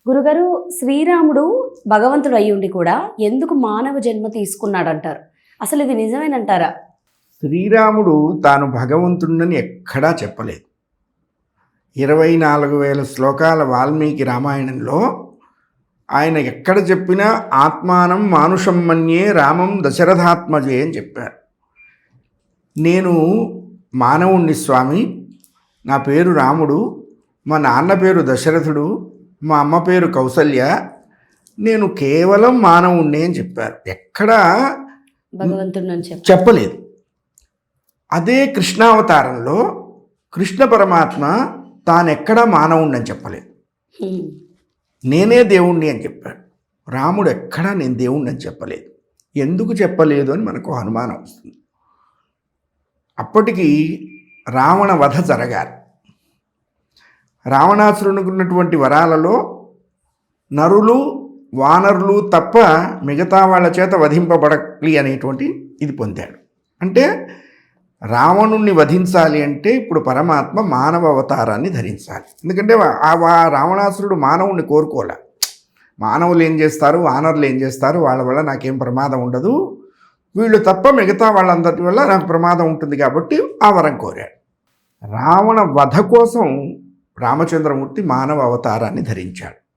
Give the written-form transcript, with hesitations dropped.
గురుగారు, శ్రీరాముడు భగవంతుడు అయ్యుండి కూడా ఎందుకు మానవ జన్మ తీసుకున్నాడంటారు? అసలు ఇది నిజమేనంటారా? శ్రీరాముడు తాను భగవంతుడిని ఎక్కడా చెప్పలేదు. 24,000 శ్లోకాల వాల్మీకి రామాయణంలో ఆయన ఎక్కడ చెప్పినా ఆత్మానం మానుషం మన్యే రామం దశరథాత్మజే అని చెప్పారు. నేను మానవుణ్ణి స్వామి, నా పేరు రాముడు, మా నాన్న పేరు దశరథుడు, మా అమ్మ పేరు కౌసల్య, నేను కేవలం మానవుణ్ణి అని చెప్పారు. ఎక్కడా భగవంతుడిని చెప్పలేదు. అదే కృష్ణావతారంలో కృష్ణ పరమాత్మ తానెక్కడా మానవుణ్ణి అని చెప్పలేదు, నేనే దేవుణ్ణి అని చెప్పాడు. రాముడు ఎక్కడా నేను దేవుణ్ణి అని చెప్పలేదు. ఎందుకు చెప్పలేదు అని మనకు అనుమానం వస్తుంది. అప్పటికి రావణ వధ జరగాలి. రావణాసురునికి ఉన్నటువంటి వరాలలో నరులు వానరులు తప్ప మిగతా వాళ్ళ చేత వధింపబడాలి అనేటువంటి ఇది పొందాడు. అంటే రావణుణ్ణి వధించాలి అంటే ఇప్పుడు పరమాత్మ మానవ అవతారాన్ని ధరించాలి. ఎందుకంటే ఆ రావణాసురుడు మానవుణ్ణి కోరుకోలే. మానవులు ఏం చేస్తారు, వానరులు ఏం చేస్తారు, వాళ్ళ వల్ల నాకేం ప్రమాదం ఉండదు, వీళ్ళు తప్ప మిగతా వాళ్ళందరి వల్ల నాకు ప్రమాదం ఉంటుంది కాబట్టి ఆ వరం కోరాడు. రావణ వధ కోసం రామచంద్రమూర్తి మానవ అవతారాన్ని ధరించాడు.